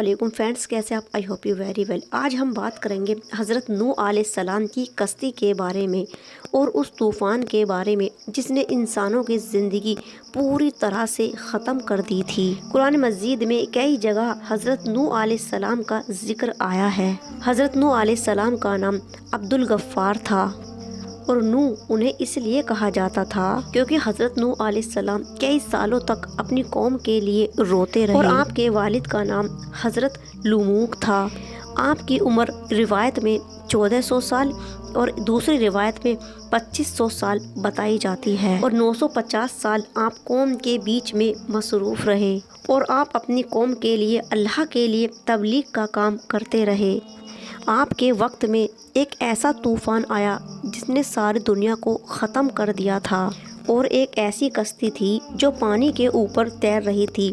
अस्सलामुअलैकुम फ्रेंड्स, कैसे आप? I hope you very well. आज हम बात करेंगे हज़रत नूह अलैहिस्सलाम की कश्ती के बारे में और उस तूफ़ान के बारे में जिसने इंसानों की ज़िंदगी पूरी तरह से ख़त्म कर दी थी। कुरान मजीद में कई जगह हज़रत नूह अलैहिस्सलाम का जिक्र आया है। हज़रत नूह अलैहिस्सलाम का नाम अब्दुल गफ्फार था और नूह उन्हें इसलिए कहा जाता था क्योंकि हज़रत नूह अलैहिस्सलाम कई सालों तक अपनी कौम के लिए रोते रहे। और आपके वालिद का नाम हज़रत लूमूक था। आपकी उम्र रिवायत में 1400 साल और दूसरी रिवायत में 2500 साल बताई जाती है और 950 साल आप कौम के बीच में मसरूफ़ रहे और आप अपनी कौम के लिए अल्लाह के लिए तबलीग का काम करते रहे। आपके वक्त में एक ऐसा तूफ़ान आया जिसने सारी दुनिया को ख़त्म कर दिया था और एक ऐसी कश्ती थी जो पानी के ऊपर तैर रही थी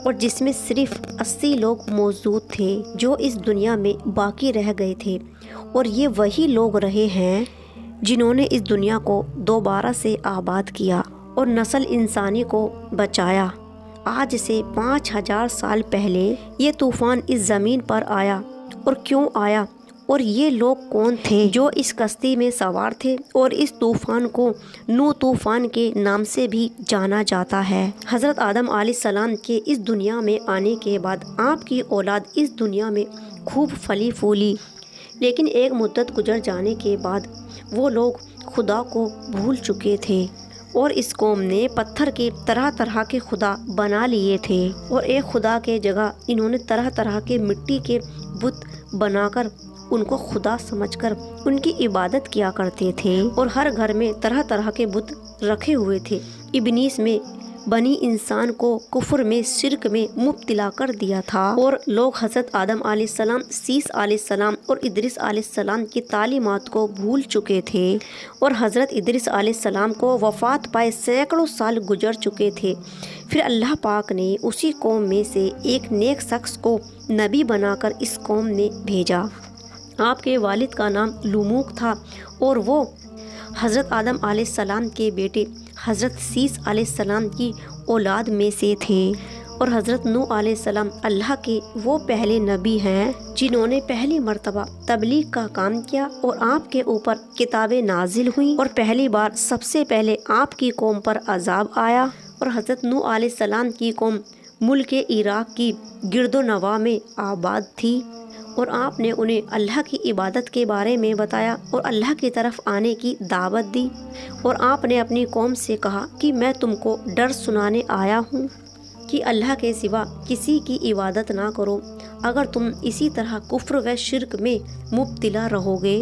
और जिसमें सिर्फ 80 लोग मौजूद थे जो इस दुनिया में बाकी रह गए थे। और ये वही लोग रहे हैं जिन्होंने इस दुनिया को दोबारा से आबाद किया और नस्ल इंसानी को बचाया। आज से 5000 साल पहले ये तूफ़ान इस ज़मीन पर आया और क्यों आया और ये लोग कौन थे जो इस कश्ती में सवार थे और इस तूफ़ान को नूह तूफ़ान के नाम से भी जाना जाता है। हज़रत आदम अलैहिस्सलाम के इस दुनिया में आने के बाद आपकी औलाद इस दुनिया में खूब फली फूली, लेकिन एक मुद्दत गुजर जाने के बाद वो लोग खुदा को भूल चुके थे और इस कौम ने पत्थर के तरह तरह के खुदा बना लिए थे और एक खुदा के जगह इन्होंने तरह तरह के मिट्टी के बुत बनाकर उनको खुदा समझकर उनकी इबादत किया करते थे और हर घर में तरह तरह के बुत रखे हुए थे। इब्लीस में बनी इंसान को कुफ्र में, शिर्क में मुब्तला कर दिया था और लोग हज़रत आदम अलैहिस्सलाम, सीस अलैहिस्सलाम और इद्रिस अलैहिस्सलाम की तालीमात को भूल चुके थे और हज़रत इद्रिस अलैहिस्सलाम को वफ़ात पाए सैकड़ों साल गुजर चुके थे। फिर अल्लाह पाक ने उसी कौम में से एक नेक शख्स को नबी बनाकर इस कौम में भेजा। आपके वालिद का नाम लूमूक था और वो हज़रत आदम अलैहिस्सलाम के बेटे हज़रत सीस अलैहिस्सलाम की औलाद में से थे और हज़रत नूह अलैहिस्सलाम अल्लाह के वो पहले नबी हैं जिन्होंने पहली मर्तबा तबलीग का काम किया और आपके ऊपर किताबें नाजिल हुई और पहली बार सबसे पहले आपकी कौम पर अजाब आया और हज़रत नूह अलैहिस्सलाम की कौम मुल्क इराक़ की गिरदोनवा में आबाद थी और आपने उन्हें अल्लाह की इबादत के बारे में बताया और अल्लाह की तरफ आने की दावत दी और आपने अपनी कौम से कहा कि मैं तुमको डर सुनाने आया हूँ कि अल्लाह के सिवा किसी की इबादत ना करो। अगर तुम इसी तरह कुफ्र व शिर्क में मुब्तला रहोगे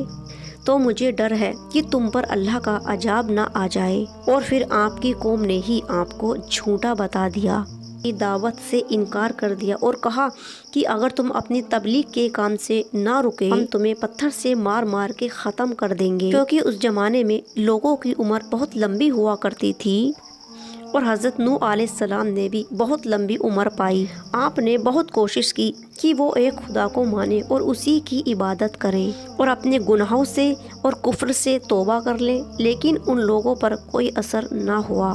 तो मुझे डर है कि तुम पर अल्लाह का अजाब ना आ जाए। और फिर आपकी कौम ने ही आपको झूठा बता दिया, की दावत से इनकार कर दिया और कहा कि अगर तुम अपनी तबलीग के काम से ना रुके हम तुम्हें पत्थर से मार मार के ख़त्म कर देंगे। क्योंकि उस ज़माने में लोगों की उम्र बहुत लंबी हुआ करती थी और हज़रत नूह अलैहिस्सलाम ने भी बहुत लंबी उम्र पाई। आपने बहुत कोशिश की कि वो एक खुदा को माने और उसी की इबादत करें और अपने गुनाहों से और कुफ्र से तौबा कर लें, लेकिन उन लोगों पर कोई असर ना हुआ।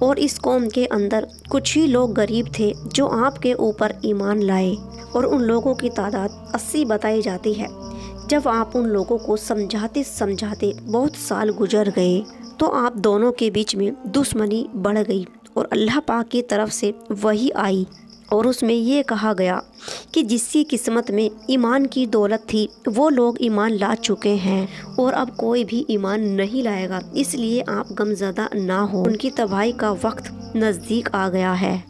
और इस कौम के अंदर कुछ ही लोग गरीब थे जो आपके ऊपर ईमान लाए और उन लोगों की तादाद 80 बताई जाती है। जब आप उन लोगों को समझाते समझाते बहुत साल गुजर गए तो आप दोनों के बीच में दुश्मनी बढ़ गई और अल्लाह पाक की तरफ से वही आई और उसमें ये कहा गया कि जिसकी किस्मत में ईमान की दौलत थी वो लोग ईमान ला चुके हैं और अब कोई भी ईमान नहीं लाएगा, इसलिए आप गमज़दा ना हो, उनकी तबाही का वक्त नज़दीक आ गया है।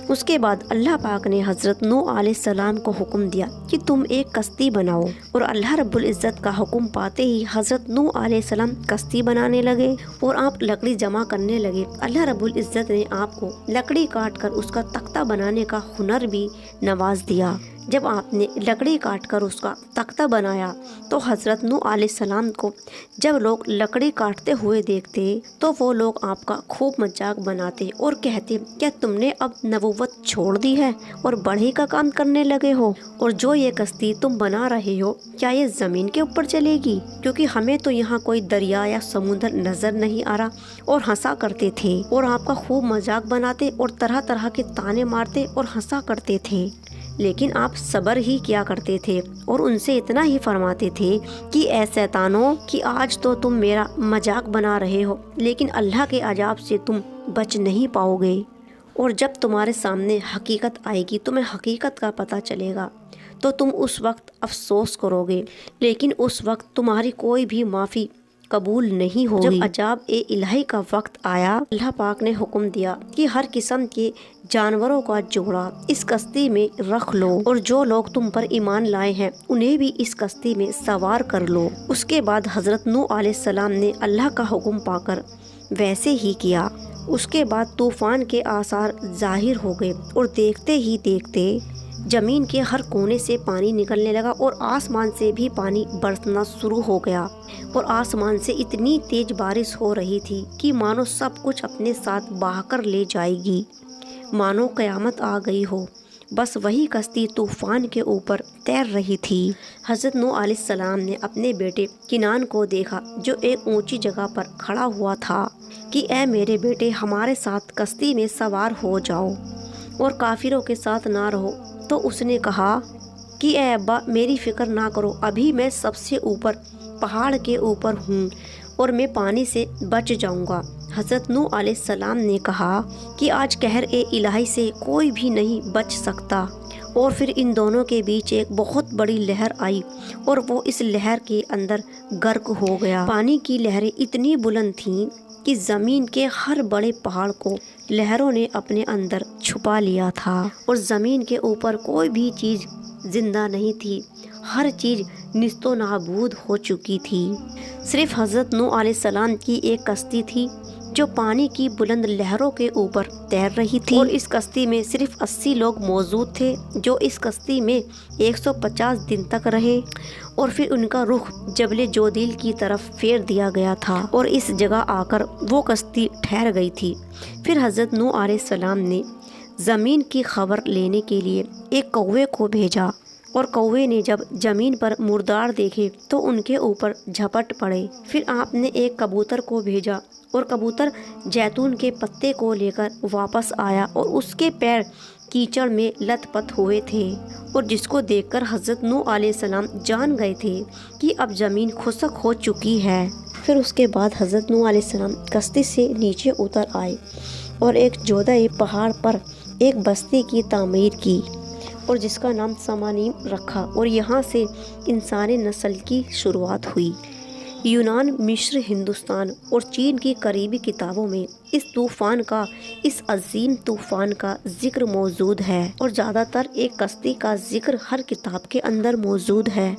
उसके बाद अल्लाह पाक ने हज़रत नूह अलैहिस्सलाम को हुक्म दिया कि तुम एक कश्ती बनाओ और अल्लाह रब्बुल इज़्ज़त का हुक्म पाते ही हज़रत नूह अलैहिस्सलाम कश्ती बनाने लगे और आप लकड़ी जमा करने लगे। अल्लाह रब्बुल इज़्ज़त ने आपको लकड़ी काट कर उसका तख्ता बनाने का हुनर भी नवाज दिया। जब आपने लकड़ी काटकर उसका तख्ता बनाया तो हज़रत नूह अलैहिस्सलाम को जब लोग लकड़ी काटते हुए देखते तो वो लोग आपका खूब मजाक बनाते और कहते, क्या तुमने अब नबूवत छोड़ दी है और बढ़ई का काम करने लगे हो? और जो ये कश्ती तुम बना रहे हो क्या ये ज़मीन के ऊपर चलेगी? क्योंकि हमें तो यहाँ कोई दरिया या समुद्र नज़र नहीं आ रहा। और हंसा करते थे और आपका खूब मजाक बनाते और तरह तरह के ताने मारते और हंसा करते थे। لیکن آپ صبر ہی کیا کرتے تھے اور ان سے اتنا ہی فرماتے تھے کہ اے شیطانوں کہ آج تو تم میرا مذاق بنا رہے ہو، لیکن اللہ کے عذاب سے تم بچ نہیں پاؤ گے، اور جب تمہارے سامنے حقیقت آئے گی، تمہیں حقیقت کا پتہ چلے گا تو تم اس وقت افسوس کرو گے، لیکن اس وقت تمہاری کوئی بھی معافی قبول نہیں ہوگی۔ جب عذاب الہی کا وقت آیا، اللہ پاک نے حکم دیا کہ ہر قسم کے جانوروں کا جوڑا اس کشتی میں رکھ لو، اور جو لوگ تم پر ایمان لائے ہیں انہیں بھی اس کشتی میں سوار کر لو۔ اس کے بعد حضرت نوح علیہ السلام نے اللہ کا حکم پا کر ویسے ہی کیا۔ اس کے بعد طوفان کے آثار ظاہر ہو گئے، اور دیکھتے ہی دیکھتے زمین کے ہر کونے سے پانی نکلنے لگا، اور آسمان سے بھی پانی برسنا شروع ہو گیا، اور آسمان سے اتنی تیز بارش ہو رہی تھی کہ مانو سب کچھ اپنے ساتھ بہا کر لے جائے گی، مانو قیامت آ گئی ہو۔ بس وہی کشتی طوفان کے اوپر تیر رہی تھی۔ حضرت نوح علیہ السلام نے اپنے بیٹے کنعان کو دیکھا جو ایک اونچی جگہ پر کھڑا ہوا تھا کہ اے میرے بیٹے، ہمارے ساتھ کشتی میں سوار ہو جاؤ اور کافروں کے ساتھ نہ رہو۔ تو اس نے کہا کہ اے ابا، میری فکر نہ کرو، ابھی میں سب سے اوپر پہاڑ کے اوپر ہوں اور میں پانی سے بچ جاؤں گا۔ حضرت نوح علیہ السلام نے کہا کہ آج قہر الہی سے کوئی بھی نہیں بچ سکتا، اور پھر ان دونوں کے بیچ ایک بہت بڑی لہر آئی اور وہ اس لہر کے اندر غرق ہو گیا۔ پانی کی لہریں اتنی بلند تھیں کہ زمین کے ہر بڑے پہاڑ کو لہروں نے اپنے اندر چھپا لیا تھا، اور زمین کے اوپر کوئی بھی چیز زندہ نہیں تھی، ہر چیز نیست و نابود ہو چکی تھی۔ صرف حضرت نوح علیہ السلام کی ایک کشتی تھی جو پانی کی بلند لہروں کے اوپر تیر رہی تھی، اور اس کشتی میں صرف 80 لوگ موجود تھے جو اس کشتی میں 150 دن تک رہے، اور پھر ان کا رخ جبل جودیل کی طرف پھیر دیا گیا تھا، اور اس جگہ آ کر وہ کشتی ٹھہر گئی تھی۔ پھر حضرت نوح علیہ السلام نے زمین کی خبر لینے کے لیے ایک کوے کو بھیجا، اور کوے نے جب زمین پر مردار دیکھے تو ان کے اوپر جھپٹ پڑے۔ پھر آپ نے ایک کبوتر کو بھیجا، اور کبوتر زیتون کے پتے کو لے کر واپس آیا، اور اس کے پیر کیچڑ میں لت پت ہوئے تھے، اور جس کو دیکھ کر حضرت نوح علیہ السلام جان گئے تھے کہ اب زمین خشک ہو چکی ہے۔ پھر اس کے بعد حضرت نوح علیہ السلام کشتی سے نیچے اتر آئے اور ایک جودہ پہاڑ پر ایک بستی کی تعمیر کی، اور جس کا نام سمانیم رکھا، اور یہاں سے انسانی نسل کی شروعات ہوئی۔ یونان، مصر، ہندوستان اور چین کی قریبی کتابوں میں اس عظیم طوفان کا ذکر موجود ہے، اور زیادہ تر ایک کشتی کا ذکر ہر کتاب کے اندر موجود ہے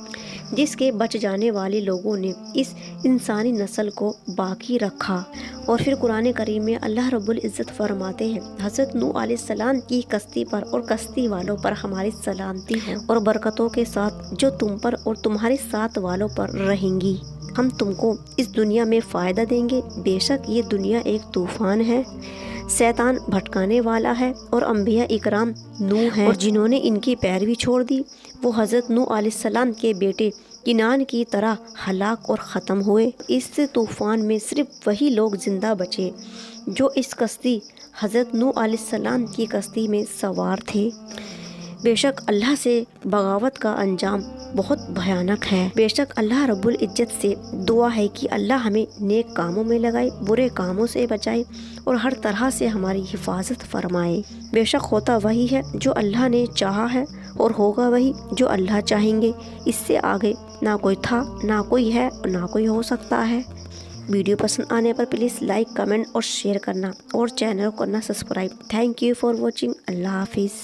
جس کے بچ جانے والے لوگوں نے اس انسانی نسل کو باقی رکھا۔ اور پھر قرآن کریم میں اللہ رب العزت فرماتے ہیں، حضرت نوح علیہ السلام کی کشتی پر اور کشتی والوں پر ہماری سلامتی ہے اور برکتوں کے ساتھ جو تم پر اور تمہارے ساتھ والوں پر رہیں گی، ہم تم کو اس دنیا میں فائدہ دیں گے۔ بے شک یہ دنیا ایک طوفان ہے، شیطان بھٹکانے والا ہے، اور انبیاء اکرام نوح ہیں، اور جنہوں نے ان کی پیروی چھوڑ دی وہ حضرت نوح علیہ السلام کے بیٹے کنعان کی طرح ہلاک اور ختم ہوئے۔ اس طوفان میں صرف وہی لوگ زندہ بچے جو اس کشتی حضرت نوح علیہ السلام کی کشتی میں سوار تھے۔ بے شک اللہ سے بغاوت کا انجام بہت بھیانک ہے۔ بے شک اللہ رب العزت سے دعا ہے کہ اللہ ہمیں نیک کاموں میں لگائے، برے کاموں سے بچائے، اور ہر طرح سے ہماری حفاظت فرمائے۔ بے شک ہوتا وہی ہے جو اللہ نے چاہا ہے، اور ہوگا وہی جو اللہ چاہیں گے۔ اس سے آگے نہ کوئی تھا، نہ کوئی ہے، اور نہ کوئی ہو سکتا ہے۔ ویڈیو پسند آنے پر پلیز لائک، کمنٹ اور شیئر کرنا، اور چینل کو کرنا subscribe. Thank you for watching. اللہ حافظ۔